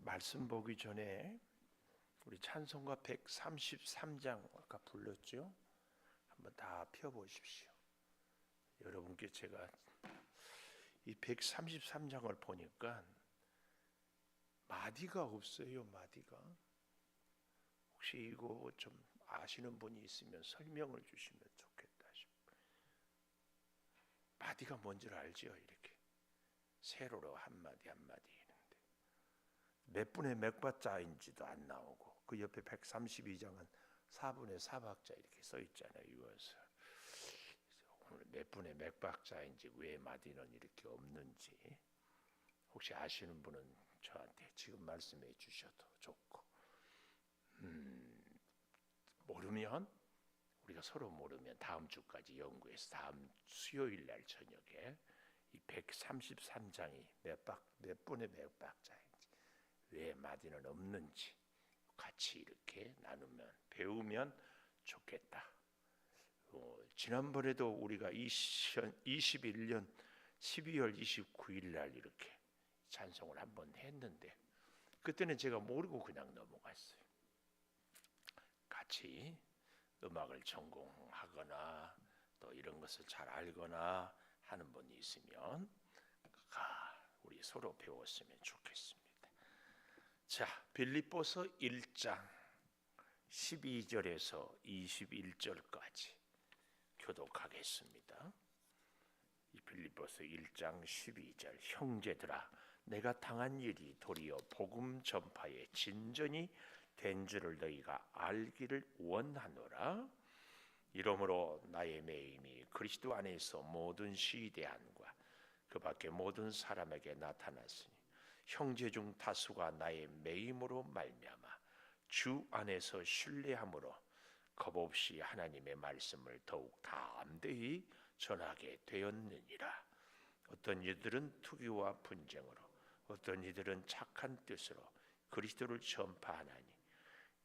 말씀 보기 전에 우리 찬송가 133장 아까 불렀죠? 한번 다 펴보십시오. 여러분께 제가 이 133장을 보니까 마디가 없어요. 마디가. 혹시 이거 좀 아시는 분이 있으면 설명을 주시면 좋겠다 싶어요. 마디가 뭔지를 알죠? 이렇게 세로로 한마디 한마디 있는데 몇 분의 몇 박자인지도 안 나오고, 그 옆에 132장은 4분의 4박자 이렇게 써 있잖아요. 이것을 오늘 몇 분의 몇 박자인지, 왜 마디는 이렇게 없는지 혹시 아시는 분은 저한테 지금 말씀해 주셔도 좋고, 모르면 우리가 서로 모르면 다음 주까지 연구해서 다음 수요일 날 저녁에 이 133장이 몇 분의 몇 박자인지, 왜 마디는 없는지 같이 이렇게 나누면 배우면 좋겠다. 지난번에도 우리가 21년 12월 29일 날 이렇게 찬송을 한번 했는데, 그때는 제가 모르고 그냥 넘어갔어요. 같이 음악을 전공하거나 또 이런 것을 잘 알거나 하는 분이 있으면 우리 서로 배웠으면 좋겠습니다. 자, 빌립보서 1장 12절에서 21절까지 교독하겠습니다. 이 빌립보서 1장 12절. 형제들아, 내가 당한 일이 도리어 복음 전파의 진전이 된 줄을 너희가 알기를 원하노라. 이러므로 나의 매임이 그리스도 안에서 모든 시대한과 그 밖에 모든 사람에게 나타났으니, 형제 중 다수가 나의 매임으로 말미암아 주 안에서 신뢰함으로 겁없이 하나님의 말씀을 더욱 담대히 전하게 되었느니라. 어떤 이들은 투기와 분쟁으로, 어떤 이들은 착한 뜻으로 그리스도를 전파하나니,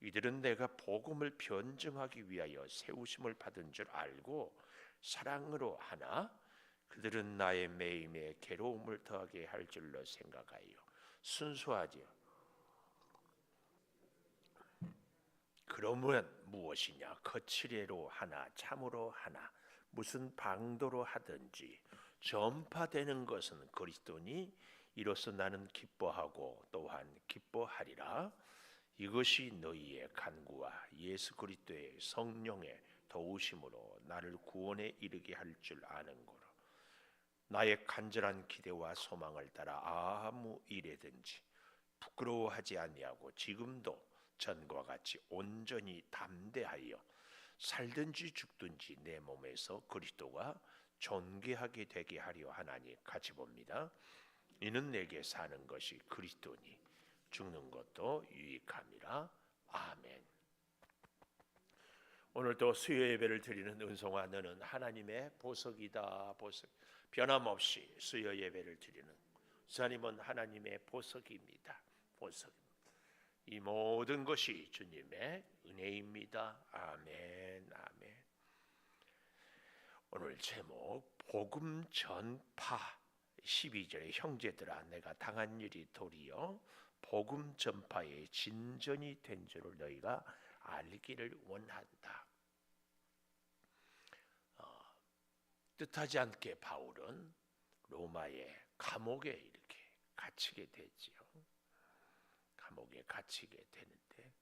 이들은 내가 복음을 변증하기 위하여 세우심을 받은 줄 알고 사랑으로 하나, 그들은 나의 매임에 괴로움을 더하게 할 줄로 생각하여 순수하지요. 그러면 무엇이냐? 거칠애로 하나 참으로 하나 무슨 방도로 하든지 전파되는 것은 그리스도니, 이로써 나는 기뻐하고 또한 기뻐하리라. 이것이 너희의 간구와 예수 그리스도의 성령의 도우심으로 나를 구원에 이르게 할 줄 아는 거로, 나의 간절한 기대와 소망을 따라 아무 일에든지 부끄러워하지 아니하고 지금도 전과 같이 온전히 담대하여 살든지 죽든지 내 몸에서 그리스도가 존귀하게 되게 하려 하나니 같이 봅니다. 이는 내게 사는 것이 그리스도니 죽는 것도 유익함이라. 아멘. 오늘도 수요 예배를 드리는 은송아, 너는 하나님의 보석이다. 보석. 변함없이 수요 예배를 드리는 수사님은 하나님의 보석입니다. 보석. 이 모든 것이 주님의 은혜입니다. 아멘. 아멘. 오늘 제목 복음 전파 12절에 형제들아, 내가 당한 일이 도리어 복음 전파의 진전이 된 줄을 너희가 알기를 원한다. 뜻하지 않게 바울은 로마의 감옥에 이렇게 갇히게 되지요. 감옥에 갇히게 되는데,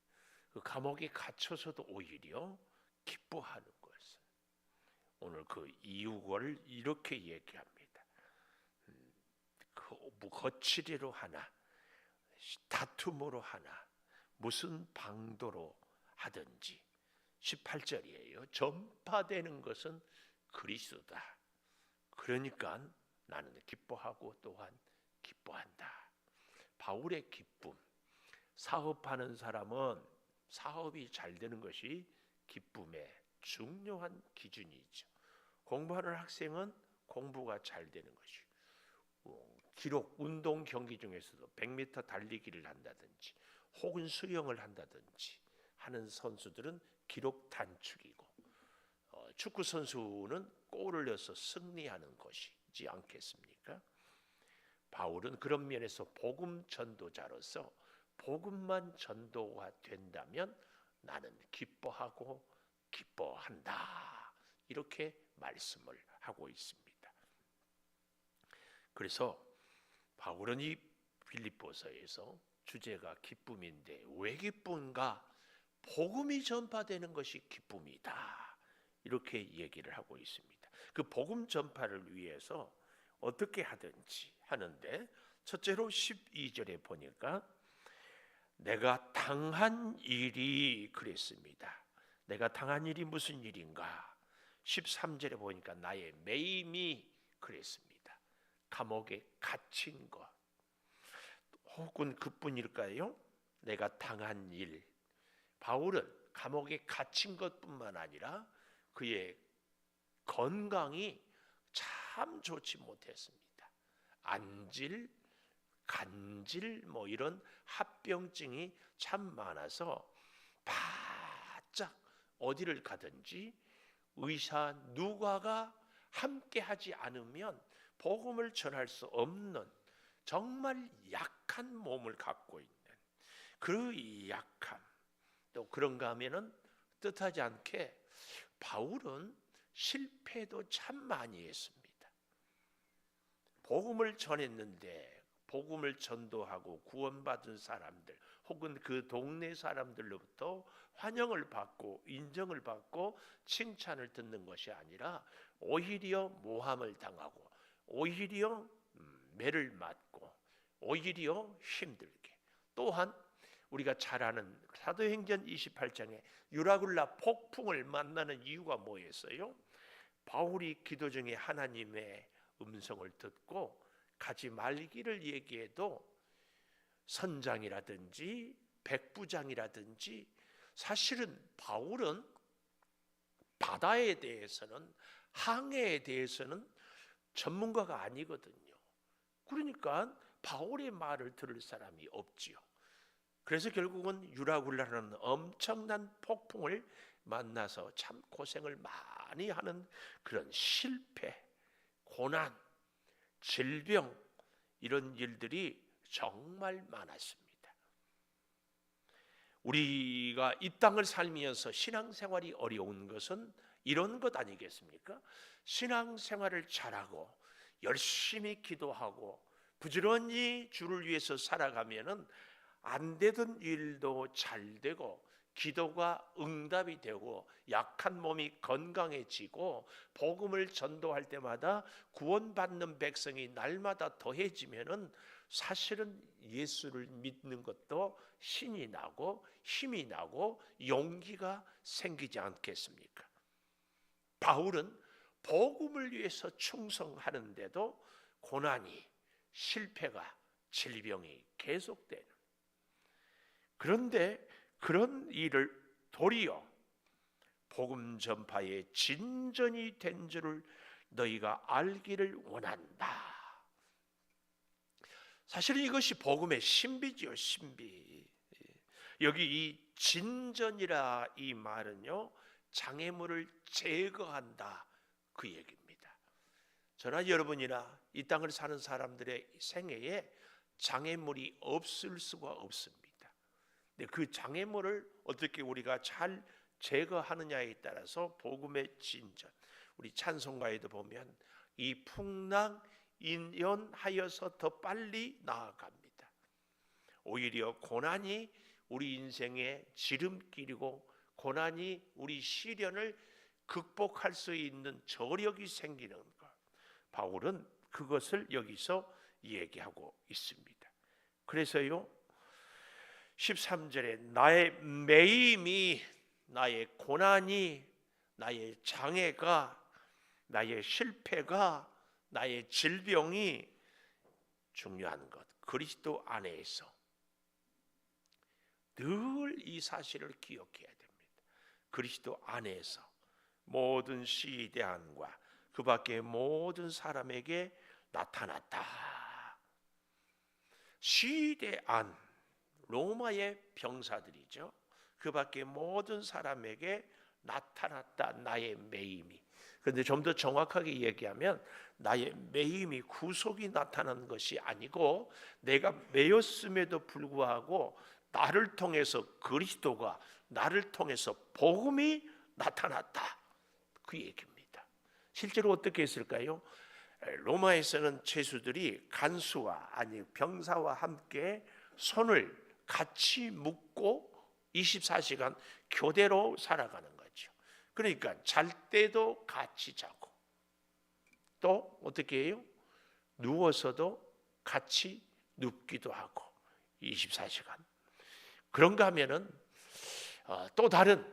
그 감옥에 갇혀서도 오히려 기뻐하는 것은, 오늘 그 이유를 이렇게 얘기합니다. 그 거칠이로 하나 다툼으로 하나 무슨 방도로 하든지, 18절이에요. 전파되는 것은 그리스도다. 그러니까 나는 기뻐하고 또한 기뻐한다. 바울의 기쁨. 사업하는 사람은 사업이 잘 되는 것이 기쁨의 중요한 기준이죠. 공부하는 학생은 공부가 잘 되는 것이고, 기록 운동 경기 중에서도 100m 달리기를 한다든지 혹은 수영을 한다든지 하는 선수들은 기록 단축이고, 축구 선수는 골을 넣어서 승리하는 것이지 않겠습니까? 바울은 그런 면에서 복음 전도자로서 복음만 전도가 된다면 나는 기뻐하고 기뻐한다, 이렇게 말씀을 하고 있습니다. 그래서 바울은 이 빌립보서에서 주제가 기쁨인데 왜 기쁜가? 복음이 전파되는 것이 기쁨이다, 이렇게 얘기를 하고 있습니다. 그 복음 전파를 위해서 어떻게 하든지 하는데, 첫째로 12절에 보니까 내가 당한 일이 그랬습니다. 내가 당한 일이 무슨 일인가? 13절에 보니까 나의 매임이 그랬습니다. 감옥에 갇힌 것. 혹은 그뿐일까요? 내가 당한 일. 바울은 감옥에 갇힌 것뿐만 아니라 그의 건강이 참 좋지 못했습니다. 안질, 간질 이런 합병증이 참 많아서 바짝 어디를 가든지 의사 누가가 함께 하지 않으면 복음을 전할 수 없는 정말 약한 몸을 갖고 있는 그 약함, 또 그런가 하면은 뜻하지 않게 바울은 실패도 참 많이 했습니다. 복음을 전했는데 복음을 전도하고 구원받은 사람들 혹은 그 동네 사람들로부터 환영을 받고 인정을 받고 칭찬을 듣는 것이 아니라 오히려 모함을 당하고 오히려 매를 맞고 오히려 힘들게, 또한 우리가 잘 아는 사도행전 28장에 유라굴라 폭풍을 만나는 이유가 뭐였어요? 바울이 기도 중에 하나님의 음성을 듣고 가지 말기를 얘기해도 선장이라든지 백부장이라든지, 사실은 바울은 바다에 대해서는 항해에 대해서는 전문가가 아니거든요. 그러니까 바울의 말을 들을 사람이 없지요. 그래서 결국은 유라굴라라는 엄청난 폭풍을 만나서 참 고생을 많이 하는 그런 실패, 고난, 질병, 이런 일들이 정말 많았습니다. 우리가 이 땅을 살면서 신앙생활이 어려운 것은 이런 것 아니겠습니까? 신앙생활을 잘하고 열심히 기도하고 부지런히 주를 위해서 살아가면은 안 되던 일도 잘 되고 기도가 응답이 되고 약한 몸이 건강해지고 복음을 전도할 때마다 구원받는 백성이 날마다 더해지면은 사실은 예수를 믿는 것도 신이 나고 힘이 나고 용기가 생기지 않겠습니까? 바울은 복음을 위해서 충성하는데도 고난이, 실패가, 질병이 계속되는, 그런데 그런 일을 도리어 복음 전파의 진전이 된 줄을 너희가 알기를 원한다. 사실 이것이 복음의 신비지요, 신비. 여기 이 진전이라 이 말은요, 장애물을 제거한다, 그 얘기입니다. 저나 여러분이나 이 땅을 사는 사람들의 생애에 장애물이 없을 수가 없습니다. 근데 그 장애물을 어떻게 우리가 잘 제거하느냐에 따라서 복음의 진전, 우리 찬송가에도 보면 이 풍랑 인연하여서 더 빨리 나아갑니다. 오히려 고난이 우리 인생의 지름길이고 고난이 우리 시련을 극복할 수 있는 저력이 생기는 것, 바울은 그것을 여기서 얘기하고 있습니다. 그래서요 13절에 나의 매임이, 나의 고난이, 나의 장애가, 나의 실패가, 나의 질병이 중요한 것, 그리스도 안에서 늘 이 사실을 기억해야 됩니다. 그리스도 안에서 모든 시대함과 그 밖에 모든 사람에게 나타났다. 시대안, 로마의 병사들이죠. 그 밖에 모든 사람에게 나타났다, 나의 매임이. 그런데 좀 더 정확하게 얘기하면 나의 매임이 구속이 나타나는 것이 아니고 내가 매였음에도 불구하고 나를 통해서 그리스도가 나를 통해서 복음이 나타났다, 그 얘기입니다. 실제로 어떻게 했을까요? 로마에서는 죄수들이 간수와 아니 병사와 함께 손을 같이 묶고 24시간 교대로 살아가는 거죠. 그러니까 잘 때도 같이 자고 또 어떻게 해요? 누워서도 같이 눕기도 하고 24시간. 그런가 하면은 또 다른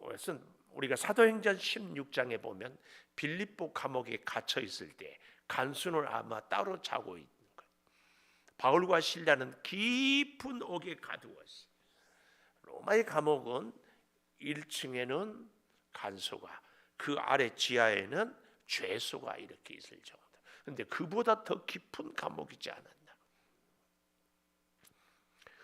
것은 우리가 사도행전 16장에 보면 빌립보 감옥에 갇혀 있을 때 간수는 아마 따로 자고 있는 거예요. 바울과 실라는 깊은 옥에 가두었어요. 로마의 감옥은 1층에는 간수가, 그 아래 지하에는 죄수가 이렇게 있을 정도. 그런데 그보다 더 깊은 감옥이지 않았나.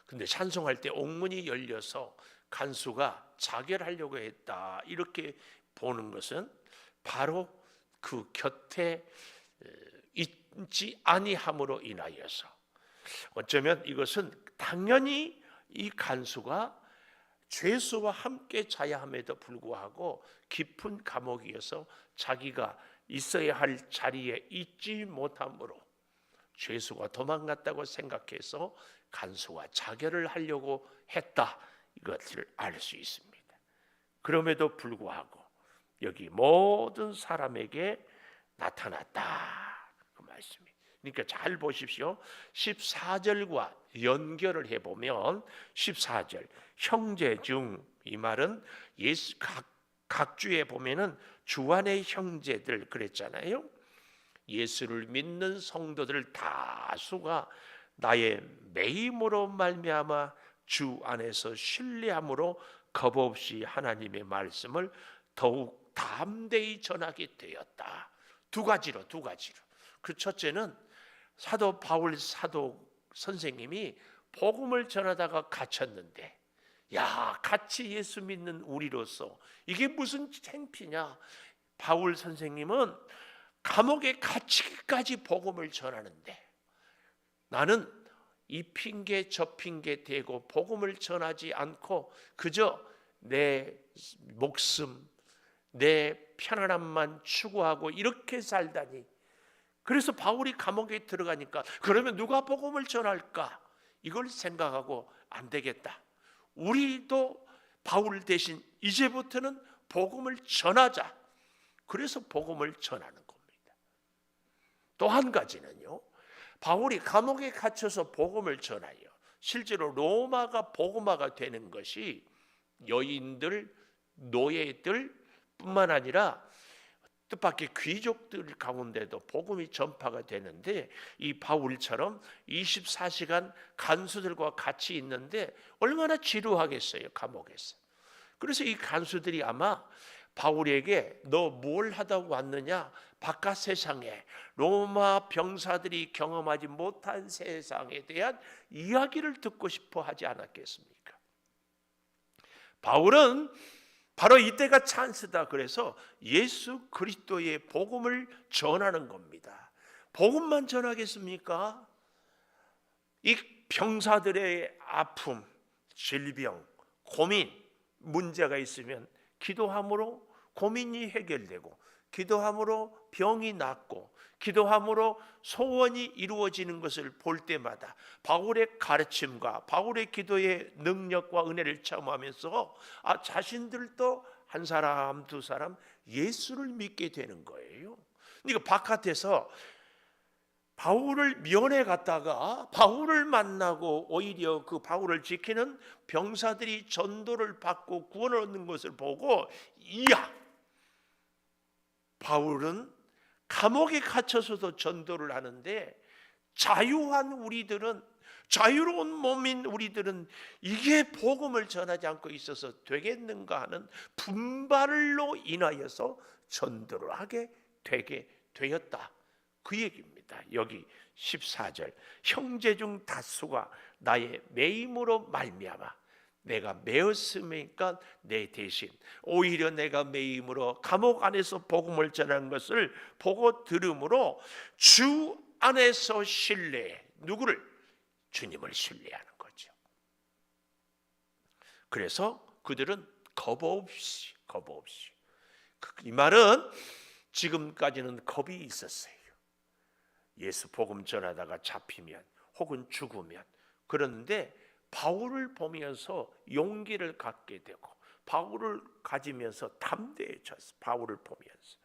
근데 찬송할 때 옥문이 열려서 간수가 자결하려고 했다, 이렇게 보는 것은 바로 그 곁에 있지 아니함으로 인하여서, 어쩌면 이것은 당연히 이 간수가 죄수와 함께 자야 함에도 불구하고 깊은 감옥이어서 자기가 있어야 할 자리에 있지 못함으로 죄수가 도망갔다고 생각해서 간수와 자결을 하려고 했다, 이것을 알 수 있습니다. 그럼에도 불구하고 여기 모든 사람에게 나타났다, 그 말씀이. 그러니까 잘 보십시오. 14절과 연결을 해보면 14절 형제 중, 이 말은 예수 각 주에 보면은 주 안의 형제들 그랬잖아요. 예수를 믿는 성도들 다수가 나의 매임으로 말미암아 주 안에서 신뢰함으로 겁없이 하나님의 말씀을 더욱 담대히 전하게 되었다. 두 가지로. 그 첫째는 사도 바울 사도 선생님이 복음을 전하다가 갇혔는데, 야, 같이 예수 믿는 우리로서 이게 무슨 창피냐. 바울 선생님은 감옥에 갇히기까지 복음을 전하는데 나는 이 핑계 저 핑계 대고 복음을 전하지 않고 그저 내 목숨, 내 편안함만 추구하고 이렇게 살다니. 그래서 바울이 감옥에 들어가니까 그러면 누가 복음을 전할까? 이걸 생각하고 안 되겠다, 우리도 바울 대신 이제부터는 복음을 전하자. 그래서 복음을 전하는 겁니다. 또 한 가지는요, 바울이 감옥에 갇혀서 복음을 전하여 실제로 로마가 복음화가 되는 것이 여인들, 노예들 뿐만 아니라 뜻밖의 귀족들 가운데도 복음이 전파가 되는데, 이 바울처럼 24시간 간수들과 같이 있는데 얼마나 지루하겠어요, 감옥에서. 그래서 이 간수들이 아마 바울에게 너 뭘 하다 왔느냐, 바깥 세상에 로마 병사들이 경험하지 못한 세상에 대한 이야기를 듣고 싶어 하지 않았겠습니까? 바울은 바로 이때가 찬스다, 그래서 예수 그리스도의 복음을 전하는 겁니다. 복음만 전하겠습니까? 이 병사들의 아픔, 질병, 고민, 문제가 있으면 기도함으로 고민이 해결되고, 기도함으로 병이 낫고, 기도함으로 소원이 이루어지는 것을 볼 때마다 바울의 가르침과 바울의 기도의 능력과 은혜를 체험하면서 자신들도 한 사람 두 사람 예수를 믿게 되는 거예요. 그러니까 바깥에서 바울을 면회 갔다가 바울을 만나고 오히려 그 바울을 지키는 병사들이 전도를 받고 구원을 얻는 것을 보고, 이야, 바울은 감옥에 갇혀서도 전도를 하는데 자유한 우리들은, 자유로운 몸인 우리들은 이게 복음을 전하지 않고 있어서 되겠는가 하는 분발로 인하여서 전도를 하게 되게 되었다, 그 얘기입니다. 여기 14절 형제 중 다수가 나의 매임으로 말미암아, 내가 매였으니까 내 대신 오히려 내가 매임으로 감옥 안에서 복음을 전하는 것을 보고 들음으로 주 안에서 신뢰, 누구를? 주님을 신뢰하는 거죠. 그래서 그들은 겁 없이 이 말은 지금까지는 겁이 있었어요. 예수 복음 전하다가 잡히면 혹은 죽으면. 그런데 바울을 보면서 용기를 갖게 되고 바울을 가지면서 담대해졌어. 바울을 보면서.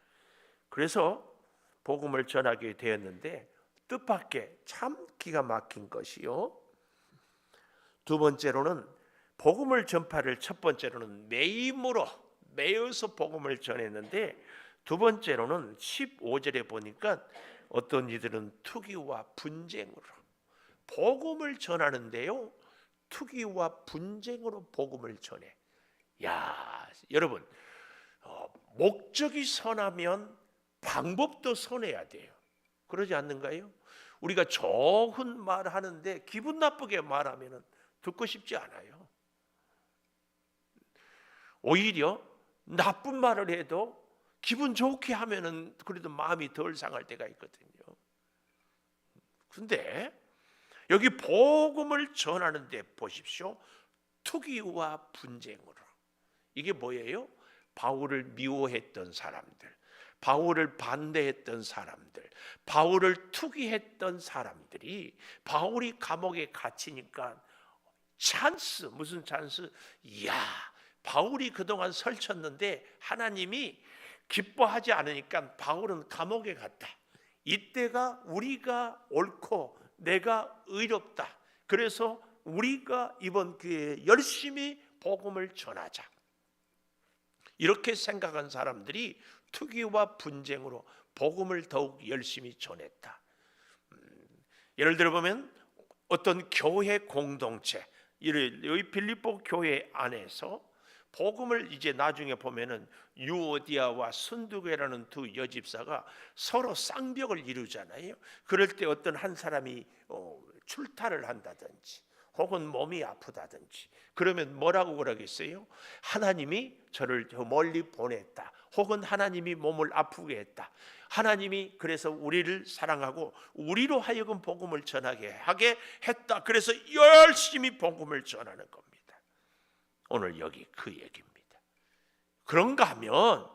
그래서 복음을 전하게 되었는데 뜻밖의 참 기가 막힌 것이요. 두 번째로는 복음을 전파를 첫 번째로는 매임으로 매여서 복음을 전했는데 두 번째로는 15절에 보니까 어떤 이들은 투기와 분쟁으로 복음을 전하는데요. 투기와 분쟁으로 복음을 전해. 야, 여러분, 목적이 선하면 방법도 선해야 돼요. 그러지 않는가요? 우리가 좋은 말 하는데 기분 나쁘게 말하면 듣고 싶지 않아요. 오히려 나쁜 말을 해도 기분 좋게 하면은 그래도 마음이 덜 상할 때가 있거든요. 그런데 여기 복음을 전하는데 보십시오. 투기와 분쟁으로. 이게 뭐예요? 바울을 미워했던 사람들, 바울을 반대했던 사람들, 바울을 투기했던 사람들이 바울이 감옥에 갇히니까 찬스, 무슨 찬스? 이야, 바울이 그동안 설쳤는데 하나님이 기뻐하지 않으니까 바울은 감옥에 갔다. 이때가 우리가 옳고 내가 의롭다. 그래서 우리가 이번 기회에 열심히 복음을 전하자. 이렇게 생각한 사람들이 투기와 분쟁으로 복음을 더욱 열심히 전했다. 예를 들어 보면 어떤 교회 공동체, 여기 빌립보 교회 안에서 복음을 이제 나중에 보면은 유오디아와 순두계라는 두 여집사가 서로 쌍벽을 이루잖아요. 그럴 때 어떤 한 사람이 출타를 한다든지 혹은 몸이 아프다든지 그러면 뭐라고 그러겠어요? 하나님이 저를 저 멀리 보냈다. 혹은 하나님이 몸을 아프게 했다. 하나님이 그래서 우리를 사랑하고 우리로 하여금 복음을 전하게 하게 했다. 그래서 열심히 복음을 전하는 겁니다. 오늘 여기 그 얘기입니다. 그런가 하면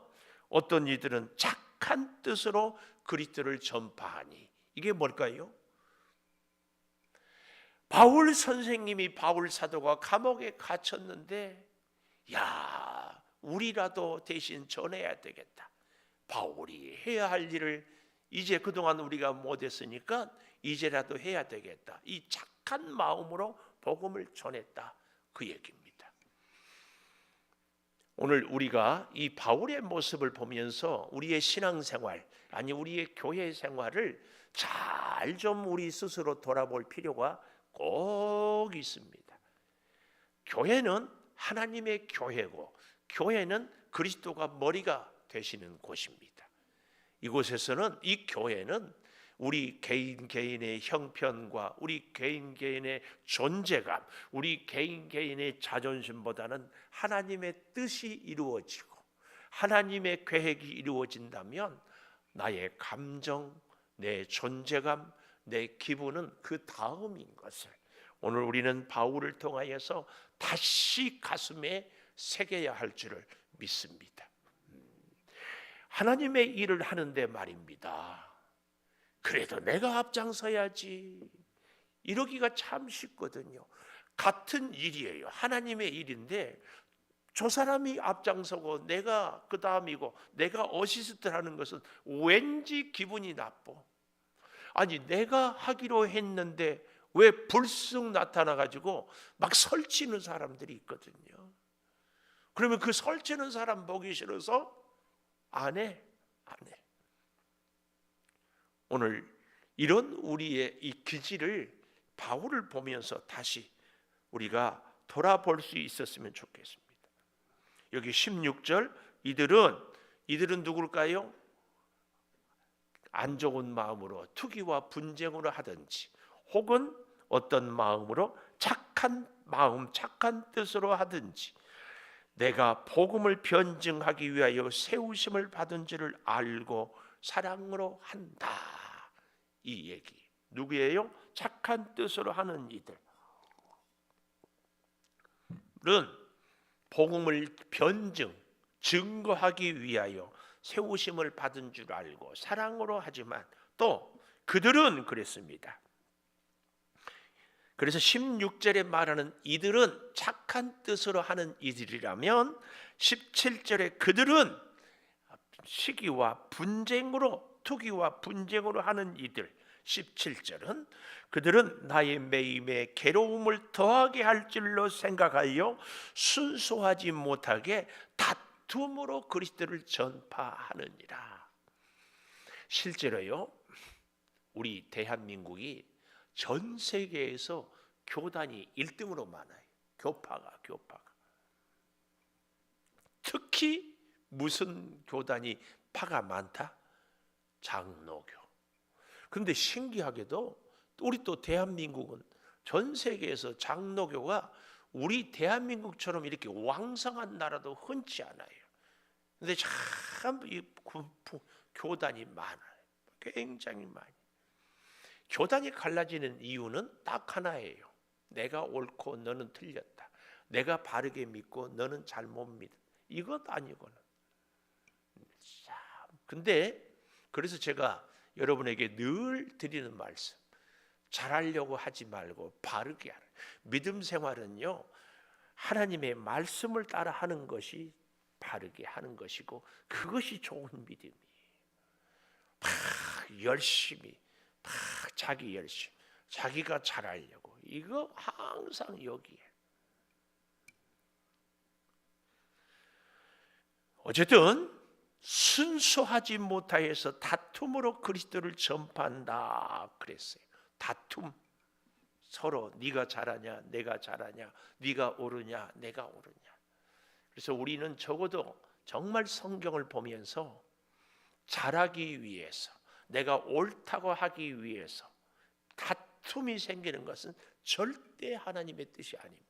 어떤 이들은 착한 뜻으로 그리스도를 전파하니 이게 뭘까요? 바울 선생님이 바울 사도가 감옥에 갇혔는데 야, 우리라도 대신 전해야 되겠다. 바울이 해야 할 일을 이제 그동안 우리가 못했으니까 이제라도 해야 되겠다. 이 착한 마음으로 복음을 전했다. 그 얘기입니다. 오늘 우리가 이 바울의 모습을 보면서 우리의 신앙생활, 아니 우리의 교회 생활을 잘 좀 우리 스스로 돌아볼 필요가 꼭 있습니다. 교회는 하나님의 교회고 교회는 그리스도가 머리가 되시는 곳입니다. 이곳에서는 이 교회는 우리 개인의 형편과 우리 개인의 존재감, 우리 개인의 자존심보다는 하나님의 뜻이 이루어지고 하나님의 계획이 이루어진다면 나의 감정, 내 존재감, 내 기분은 그 다음인 것을 오늘 우리는 바울을 통하여서 다시 가슴에 새겨야 할 줄을 믿습니다. 하나님의 일을 하는데 말입니다. 그래도 내가 앞장서야지. 이러기가 참 쉽거든요. 같은 일이에요. 하나님의 일인데 저 사람이 앞장서고 내가 그 다음이고 내가 어시스트를 하는 것은 왠지 기분이 나빠. 아니 내가 하기로 했는데 왜 불쑥 나타나가지고 막 설치는 사람들이 있거든요. 그러면 그 설치는 사람 보기 싫어서 안 해. 오늘 이런 우리의 이 기질을 바울을 보면서 다시 우리가 돌아볼 수 있었으면 좋겠습니다. 여기 16절 이들은 누굴까요? 안 좋은 마음으로 투기와 분쟁으로 하든지 혹은 어떤 마음으로 착한 마음 착한 뜻으로 하든지 내가 복음을 변증하기 위하여 세우심을 받은 줄을 알고 사랑으로 한다. 이 얘기. 누구예요? 착한 뜻으로 하는 이들은 복음을 변증, 증거하기 위하여 세우심을 받은 줄 알고 사랑으로 하지만 또 그들은 그랬습니다. 그래서 16절에 말하는 이들은 착한 뜻으로 하는 이들이라면 17절에 그들은 시기와 분쟁으로, 투기와 분쟁으로 하는 이들, 17절은 그들은 나의 매임에 괴로움을 더하게 할 줄로 생각하여 순수하지 못하게 다툼으로 그리스도를 전파하느니라. 실제로요, 우리 대한민국이 전 세계에서 교단이 1등으로 많아요. 교파가. 특히 무슨 교단이 파가 많다? 장로교. 그런데 신기하게도 우리 또 대한민국은 전 세계에서 장로교가 우리 대한민국처럼 이렇게 왕성한 나라도 흔치 않아요. 그런데 참 이 교단이 많아요. 굉장히 많이. 교단이 갈라지는 이유는 딱 하나예요. 내가 옳고 너는 틀렸다. 내가 바르게 믿고 너는 잘못 믿다. 이것 아니고는. 근데 그래서 제가 여러분에게 늘 드리는 말씀, 잘하려고 하지 말고 바르게 하라. 믿음 생활은요, 하나님의 말씀을 따라 하는 것이 바르게 하는 것이고 그것이 좋은 믿음이에요. 열심히 자기 열심, 자기가 잘하려고, 이거 항상 여기에. 어쨌든 순수하지 못하여서 다툼으로 그리스도를 전파한다 그랬어요. 다툼, 서로 네가 잘하냐 내가 잘하냐, 네가 옳으냐 내가 옳으냐. 그래서 우리는 적어도 정말 성경을 보면서 잘하기 위해서, 내가 옳다고 하기 위해서 다툼이 생기는 것은 절대 하나님의 뜻이 아닙니다.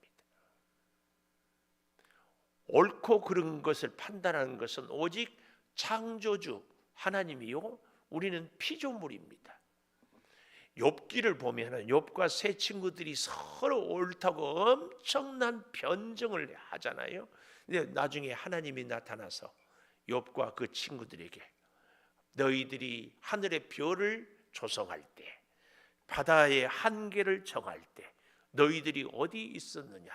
옳고 그른 것을 판단하는 것은 오직 창조주 하나님이요, 우리는 피조물입니다. 욥기를 보면은 욥과 세 친구들이 서로 옳다고 엄청난 변증을 하잖아요. 근데 나중에 하나님이 나타나서 욥과 그 친구들에게 너희들이 하늘의 별을 조성할 때, 바다의 한계를 정할 때 너희들이 어디 있었느냐,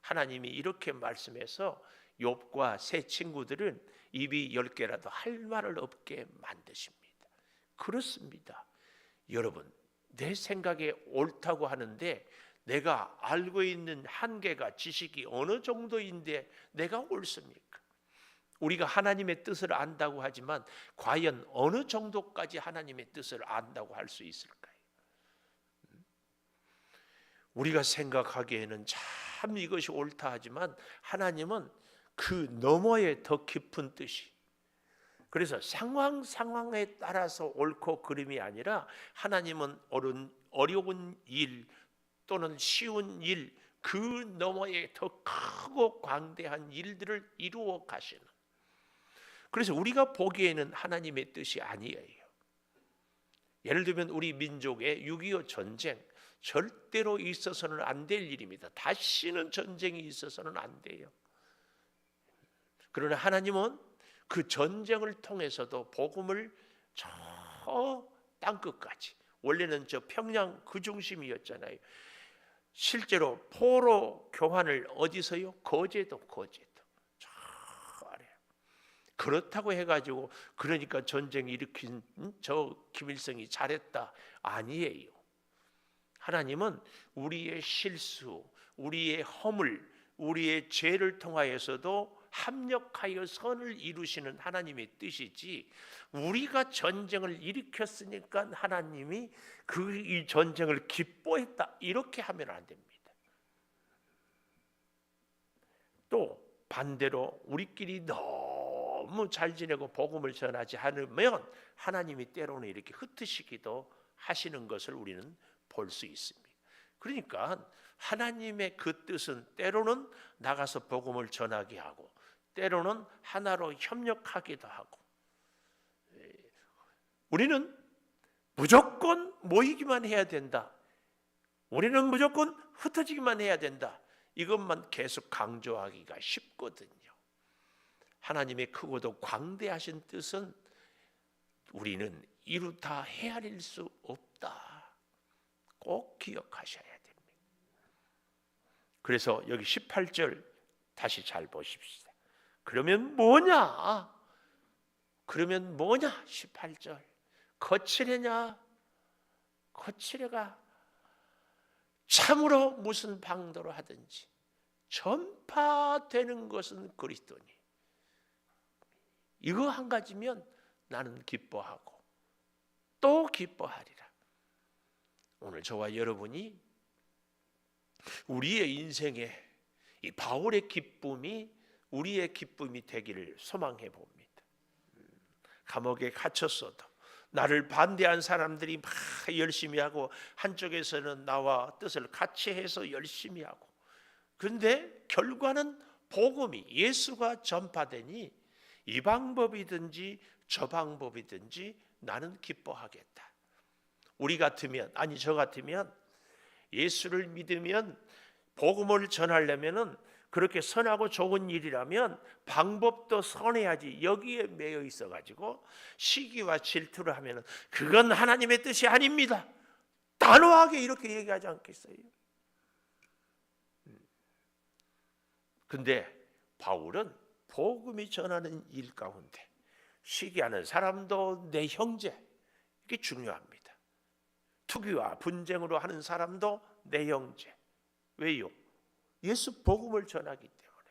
하나님이 이렇게 말씀해서 욥과 세 친구들은 입이 10개라도 할 말을 없게 만드십니다. 그렇습니다. 여러분, 내 생각에 옳다고 하는데 내가 알고 있는 한계가, 지식이 어느 정도인데 내가 옳습니까? 우리가 하나님의 뜻을 안다고 하지만 과연 어느 정도까지 하나님의 뜻을 안다고 할 수 있을까요? 우리가 생각하기에는 참 이것이 옳다 하지만 하나님은 그 너머에 더 깊은 뜻이, 그래서 상황에 따라서 옳고 그름이 아니라 하나님은 어려운 일 또는 쉬운 일, 그 너머에 더 크고 광대한 일들을 이루어 가시는, 그래서 우리가 보기에는 하나님의 뜻이 아니에요. 예를 들면 우리 민족의 6.25 전쟁, 절대로 있어서는 안 될 일입니다. 다시는 전쟁이 있어서는 안 돼요. 그러나 하나님은 그 전쟁을 통해서도 복음을 저 땅끝까지, 원래는 저 평양 그 중심이었잖아요. 실제로 포로 교환을 어디서요? 거제도 저 아래. 그렇다고 해가지고 그러니까 전쟁 일으킨 저 김일성이 잘했다, 아니에요. 하나님은 우리의 실수, 우리의 허물, 우리의 죄를 통하여서도 합력하여 선을 이루시는 하나님의 뜻이지, 우리가 전쟁을 일으켰으니까 하나님이 이 전쟁을 기뻐했다, 이렇게 하면 안 됩니다. 또 반대로 우리끼리 너무 잘 지내고 복음을 전하지 않으면 하나님이 때로는 이렇게 흩으시기도 하시는 것을 우리는 볼 수 있습니다. 그러니까 하나님의 그 뜻은 때로는 나가서 복음을 전하게 하고 때로는 하나로 협력하기도 하고, 우리는 무조건 모이기만 해야 된다, 우리는 무조건 흩어지기만 해야 된다, 이것만 계속 강조하기가 쉽거든요. 하나님의 크고도 광대하신 뜻은 우리는 이루다 헤아릴 수 없다. 꼭 기억하셔야 됩니다. 그래서 여기 18절 다시 잘 보십시다. 그러면 뭐냐? 18절. 거칠애냐? 거칠애가 참으로 무슨 방도로 하든지 전파되는 것은 그리스도니, 이거 한 가지면 나는 기뻐하고 또 기뻐하리라. 오늘 저와 여러분이 우리의 인생에 이 바울의 기쁨이 우리의 기쁨이 되기를 소망해 봅니다. 감옥에 갇혔어도 나를 반대한 사람들이 막 열심히 하고, 한쪽에서는 나와 뜻을 같이 해서 열심히 하고, 그런데 결과는 복음이 예수가 전파되니 이 방법이든지 저 방법이든지 나는 기뻐하겠다. 우리 같으면, 아니 저 같으면 예수를 믿으면 복음을 전하려면은 그렇게 선하고 좋은 일이라면 방법도 선해야지, 여기에 매여 있어가지고 시기와 질투를 하면은 그건 하나님의 뜻이 아닙니다, 단호하게 이렇게 얘기하지 않겠어요? 근데 바울은 복음이 전하는 일 가운데 시기하는 사람도 내 형제, 이게 중요합니다. 투기와 분쟁으로 하는 사람도 내 형제. 왜요? 예수 복음을 전하기 때문에.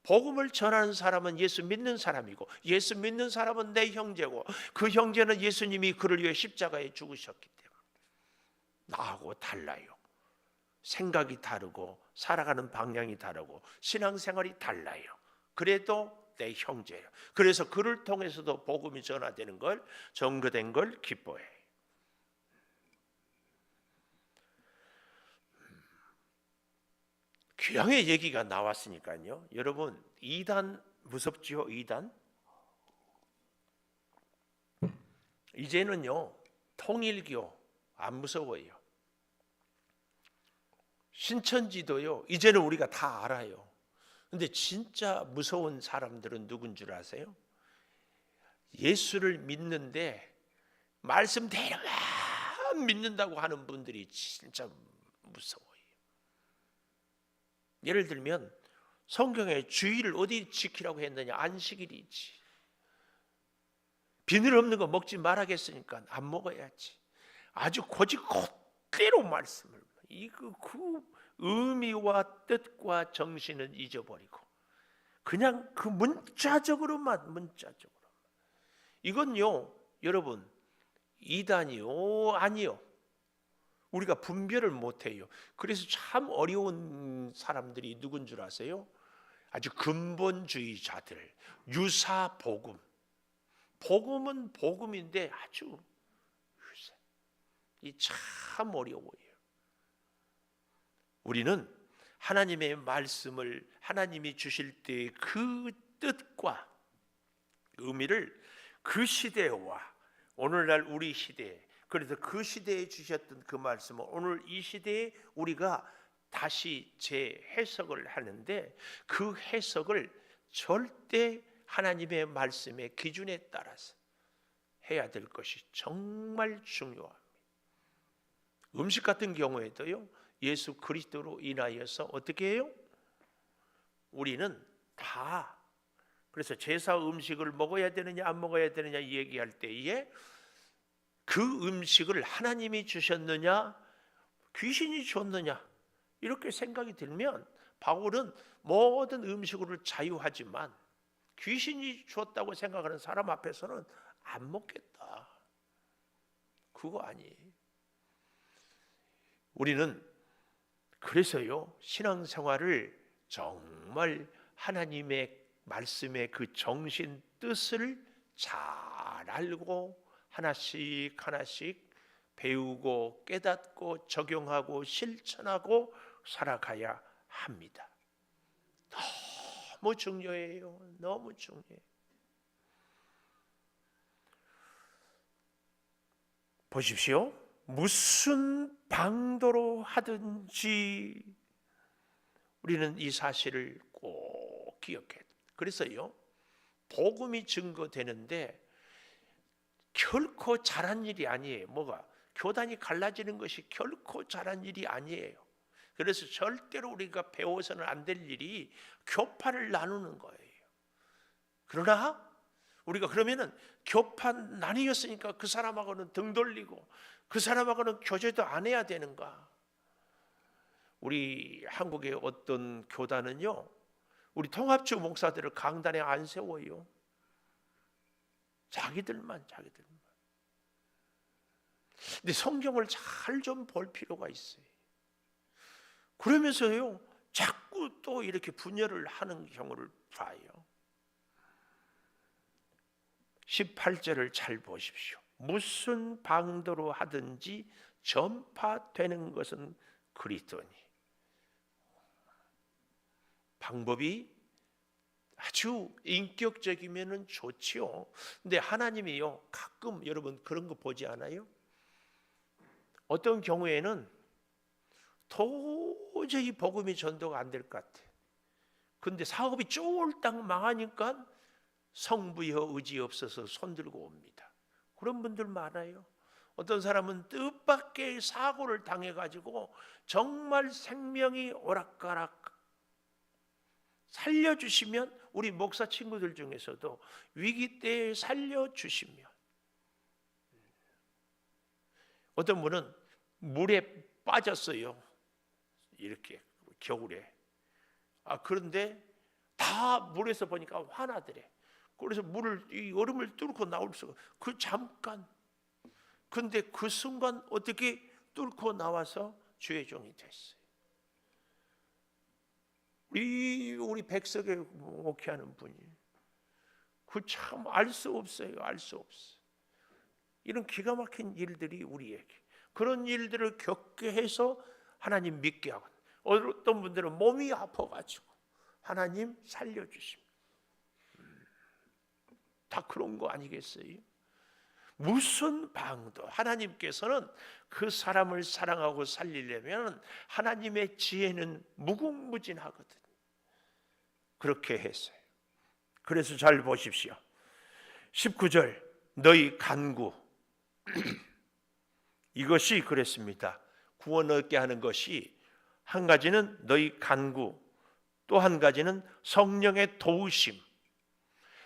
복음을 전하는 사람은 예수 믿는 사람이고, 예수 믿는 사람은 내 형제고, 그 형제는 예수님이 그를 위해 십자가에 죽으셨기 때문에. 나하고 달라요. 생각이 다르고 살아가는 방향이 다르고 신앙생활이 달라요. 그래도 내 형제예요. 그래서 그를 통해서도 복음이 전화되는 걸, 전거된 걸 기뻐해. 귀향의 얘기가 나왔으니까요. 여러분, 이단 무섭지요? 이단? 이제는요, 통일교 안 무서워요. 신천지도요, 이제는 우리가 다 알아요. 근데 진짜 무서운 사람들은 누군 줄 아세요? 예수를 믿는데 말씀대로만 믿는다고 하는 분들이 진짜 무서워요. 예를 들면 성경에 주일을 어디 지키라고 했느냐? 안식일이지. 비늘 없는 거 먹지 말아겠으니까 안 먹어야지. 아주 곧대로 말씀을, 그 의미와 뜻과 정신은 잊어버리고 그냥 그 문자적으로만. 이건요, 여러분, 이단이요 아니요, 우리가 분별을 못해요. 그래서 참 어려운 사람들이 누군 줄 아세요? 아주 근본주의자들, 유사복음. 복음은 복음인데 아주 유사. 이 참 어려워요. 우리는 하나님의 말씀을, 하나님이 주실 때의 그 뜻과 의미를 그 시대와 오늘날 우리 시대에, 그래서 그 시대에 주셨던 그 말씀을 오늘 이 시대에 우리가 다시 재해석을 하는데, 그 해석을 절대 하나님의 말씀의 기준에 따라서 해야 될 것이 정말 중요합니다. 음식 같은 경우에도요, 예수 그리스도로 인하여서 어떻게 해요? 우리는 다, 그래서 제사 음식을 먹어야 되느냐 안 먹어야 되느냐 얘기할 때에 그 음식을 하나님이 주셨느냐 귀신이 줬느냐 이렇게 생각이 들면, 바울은 모든 음식을 자유하지만 귀신이 줬다고 생각하는 사람 앞에서는 안 먹겠다, 그거 아니에요. 우리는 그래서요, 신앙생활을 정말 하나님의 말씀의 그 정신 뜻을 잘 알고 하나씩 배우고 깨닫고 적용하고 실천하고 살아가야 합니다. 너무 중요해요. 너무 중요해요. 보십시오. 무슨 방도로 하든지 우리는 이 사실을 꼭 기억해야 돼요. 그래서요, 복음이 증거되는데 결코 잘한 일이 아니에요. 뭐가? 교단이 갈라지는 것이 결코 잘한 일이 아니에요. 그래서 절대로 우리가 배워서는 안 될 일이 교파를 나누는 거예요. 그러나 우리가 그러면은 교파 나뉘었으니까 그 사람하고는 등 돌리고 그 사람하고는 교제도 안 해야 되는가? 우리 한국의 어떤 교단은요, 우리 통합주 목사들을 강단에 안 세워요. 자기들만. 근데 성경을 잘 좀 볼 필요가 있어요. 그러면서요, 자꾸 또 이렇게 분열을 하는 경우를 봐요. 18절을 잘 보십시오. 무슨 방도로 하든지 전파되는 것은 그리스도니. 방법이 아주 인격적이면 좋지요. 근데 하나님이요, 가끔 여러분 그런 거 보지 않아요? 어떤 경우에는 도저히 복음이 전도가 안 될 것 같아. 근데 사업이 쫄딱 망하니까 성부여 의지 없어서 손들고 옵니다. 그런 분들 많아요. 어떤 사람은 뜻밖의 사고를 당해가지고 정말 생명이 오락가락, 살려주시면 우리 목사 친구들 중에서도 위기 때에 살려주시면, 어떤 분은 물에 빠졌어요. 이렇게 겨울에. 그런데 다 물에서 보니까 화나더래. 그래서 이 얼음을 뚫고 나올 수가, 잠깐. 근데 그 순간 어떻게 뚫고 나와서 주의 종이 됐어요. 우리 백석에 목회하는 분이 참 알 수 없어요. 알 수 없어. 이런 기가 막힌 일들이 우리에게, 그런 일들을 겪게 해서 하나님 믿게 하고, 어떤 분들은 몸이 아파가지고 하나님 살려주십니다. 다 그런 거 아니겠어요? 무슨 방도, 하나님께서는 그 사람을 사랑하고 살리려면 하나님의 지혜는 무궁무진하거든. 그렇게 했어요. 그래서 잘 보십시오. 19절, 너희 간구. 이것이 그랬습니다. 구원 얻게 하는 것이, 한 가지는 너희 간구, 또 한 가지는 성령의 도우심,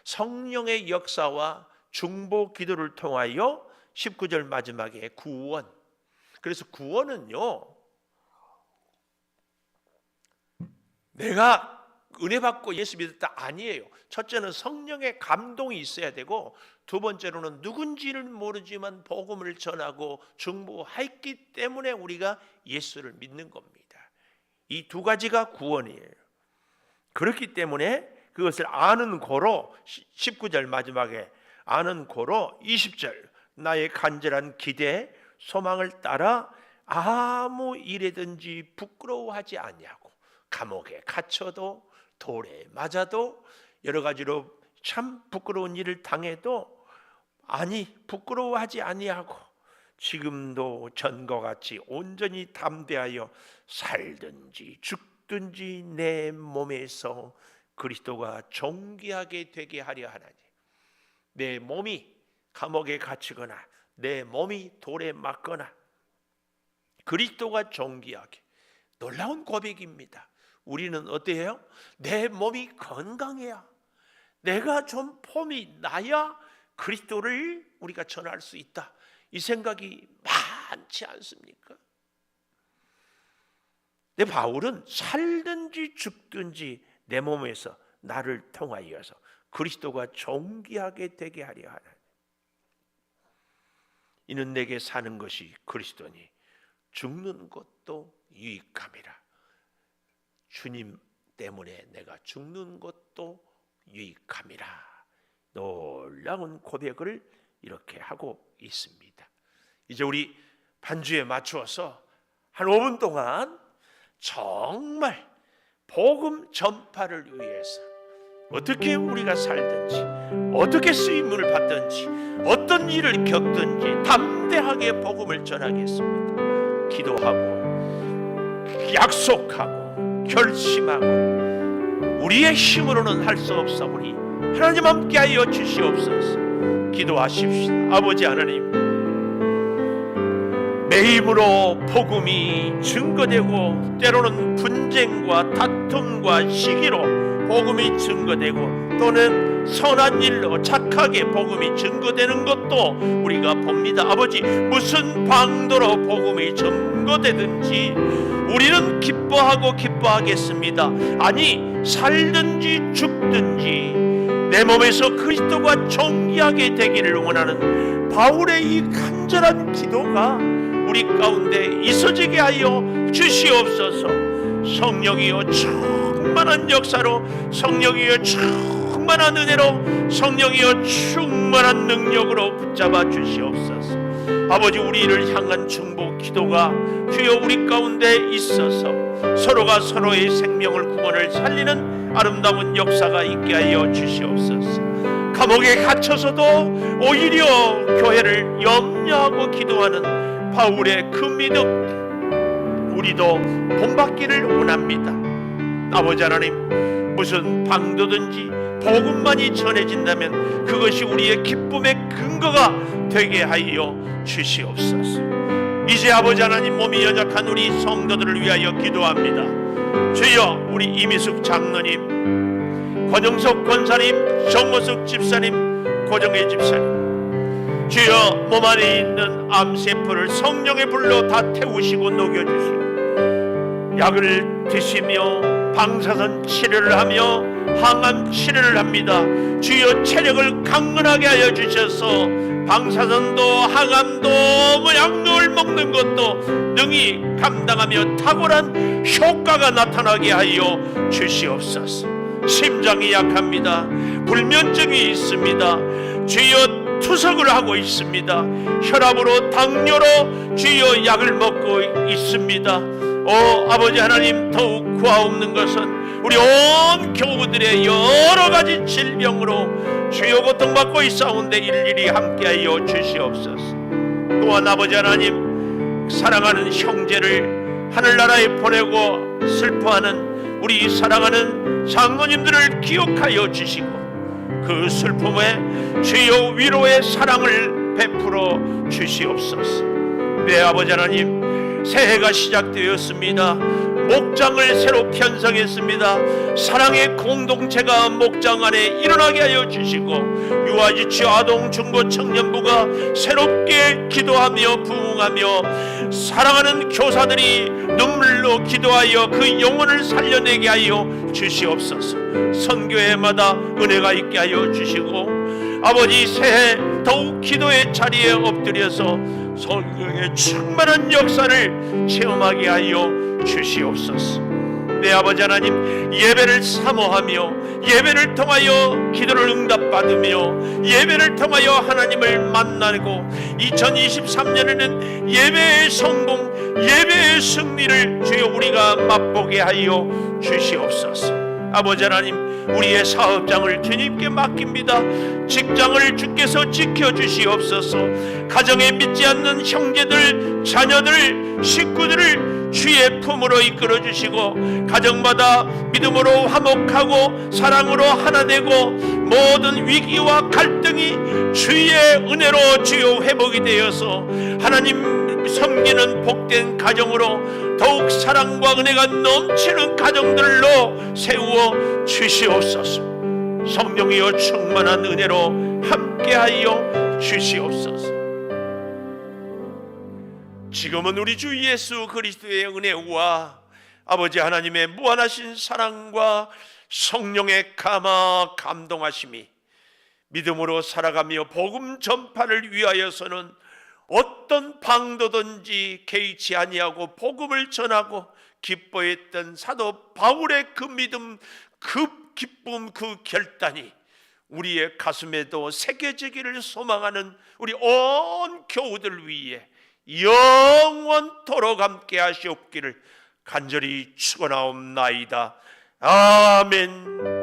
성령의 역사와 중보 기도를 통하여 19절 마지막에 구원. 그래서 구원은요, 내가 은혜 받고 예수 믿었다 아니에요. 첫째는 성령의 감동이 있어야 되고, 두 번째로는 누군지는 모르지만 복음을 전하고 중보했기 때문에 우리가 예수를 믿는 겁니다. 이 두 가지가 구원이에요. 그렇기 때문에 그것을 아는 고로, 19절 마지막에 아는 고로 20절, 나의 간절한 기대 소망을 따라 아무 일에든지 부끄러워하지 아니하고, 감옥에 갇혀도 돌에 맞아도 여러 가지로 참 부끄러운 일을 당해도 부끄러워하지 아니하고, 지금도 전과 같이 온전히 담대하여 살든지 죽든지 내 몸에서 그리스도가 존귀하게 되게 하려 하나니. 내 몸이 감옥에 갇히거나 내 몸이 돌에 맞거나 그리스도가 존귀하게. 놀라운 고백입니다. 우리는 어때요? 내 몸이 건강해야, 내가 좀 폼이 나야 그리스도를 우리가 전할 수 있다. 이 생각이 많지 않습니까? 근데 바울은 살든지 죽든지 내 몸에서 나를 통하여서 그리스도가 존귀하게 되게 하려 하나니. 이는 내게 사는 것이 그리스도니 죽는 것도 유익함이라. 주님 때문에 내가 죽는 것도 유익함이라. 놀라운 고백을 이렇게 하고 있습니다. 이제 우리 반주에 맞추어서 한 5분 동안 정말 복음 전파를 위해서 어떻게 우리가 살든지, 어떻게 쓰임을 받든지, 어떤 일을 겪든지 담대하게 복음을 전하겠습니다. 기도하고 약속하고 결심하고 우리의 힘으로는 할 수 없사오니 하나님 함께하여 주시옵소서. 기도하십시다. 아버지 하나님, 내 힘으로 복음이 증거되고 때로는 분쟁과 다툼과 시기로 복음이 증거되고 또는 선한 일로 착하게 복음이 증거되는 것도 우리가 봅니다. 아버지, 무슨 방도로 복음이 증거되든지 우리는 기뻐하겠습니다. 아니, 살든지 죽든지 내 몸에서 그리스도가 존귀하게 되기를 원하는 바울의 이 간절한 기도가 우리 가운데 있어지게 하여 주시옵소서. 성령이여 충만한 역사로, 성령이여 충만한 은혜로, 성령이여 충만한 능력으로 붙잡아 주시옵소서. 아버지, 우리를 향한 중보 기도가 주여 우리 가운데 있어서 서로가 서로의 생명을 구원을 살리는 아름다운 역사가 있게 하여 주시옵소서. 감옥에 갇혀서도 오히려 교회를 염려하고 기도하는 바울의 그 믿음 우리도 본받기를 원합니다. 아버지 하나님, 무슨 방도든지 복음만이 전해진다면 그것이 우리의 기쁨의 근거가 되게 하여 주시옵소서. 이제 아버지 하나님, 몸이 연약한 우리 성도들을 위하여 기도합니다. 주여, 우리 이미숙 장로님, 권영석 권사님, 정모숙 집사님, 고정혜 집사님, 주여 몸 안에 있는 암세포를 성령의 불로 다 태우시고 녹여주시고 약을 드시며 방사선 치료를 하며 항암 치료를 합니다. 주여, 체력을 강건하게 하여 주셔서 방사선도 항암도 약을 먹는 것도 능히 감당하며 탁월한 효과가 나타나게 하여 주시옵소서. 심장이 약합니다. 불면증이 있습니다. 주여, 투석을 하고 있습니다. 혈압으로 당뇨로 주여 약을 먹고 있습니다. 아버지 하나님, 더욱 구하옵는 것은 우리 온 교우들의 여러 가지 질병으로 주여 고통받고 있사온데 일일이 함께하여 주시옵소서. 또한 아버지 하나님, 사랑하는 형제를 하늘나라에 보내고 슬퍼하는 우리 사랑하는 장로님들을 기억하여 주시고 그 슬픔에 주여 위로의 사랑을 베풀어 주시옵소서. 네, 아버지 하나님, 새해가 시작되었습니다. 목장을 새로 편성했습니다. 사랑의 공동체가 목장 안에 일어나게 하여 주시고 유아지치 아동 중고 청년부가 새롭게 기도하며 부흥하며 사랑하는 교사들이 눈물로 기도하여 그 영혼을 살려내게 하여 주시옵소서. 선교회마다 은혜가 있게 하여 주시고 아버지, 새해 더욱 기도의 자리에 엎드려서 성령의 충만한 역사를 체험하게 하여 주시옵소서. 네, 아버지 하나님, 예배를 사모하며 예배를 통하여 기도를 응답받으며 예배를 통하여 하나님을 만나고 2023년에는 예배의 성공, 예배의 승리를 주여 우리가 맛보게 하여 주시옵소서. 아버지 하나님, 우리의 사업장을 주님께 맡깁니다. 직장을 주께서 지켜주시옵소서. 가정에 믿지 않는 형제들, 자녀들, 식구들을 주의 품으로 이끌어주시고 가정마다 믿음으로 화목하고 사랑으로 하나 되고 모든 위기와 갈등이 주의 은혜로 주여 회복이 되어서 하나님 섬기는 복된 가정으로 더욱 사랑과 은혜가 넘치는 가정들로 세우어 주시옵소서. 성령이여 충만한 은혜로 함께하여 주시옵소서. 지금은 우리 주 예수 그리스도의 은혜와 아버지 하나님의 무한하신 사랑과 성령의 감동하심이 믿음으로 살아가며 복음 전파를 위하여서는 어떤 방도든지 개의치 아니하고 복음을 전하고 기뻐했던 사도 바울의 그 믿음, 그 기쁨, 그 결단이 우리의 가슴에도 새겨지기를 소망하는 우리 온 교우들 위에 영원토록 함께 하시옵기를 간절히 축원하옵나이다. 아멘.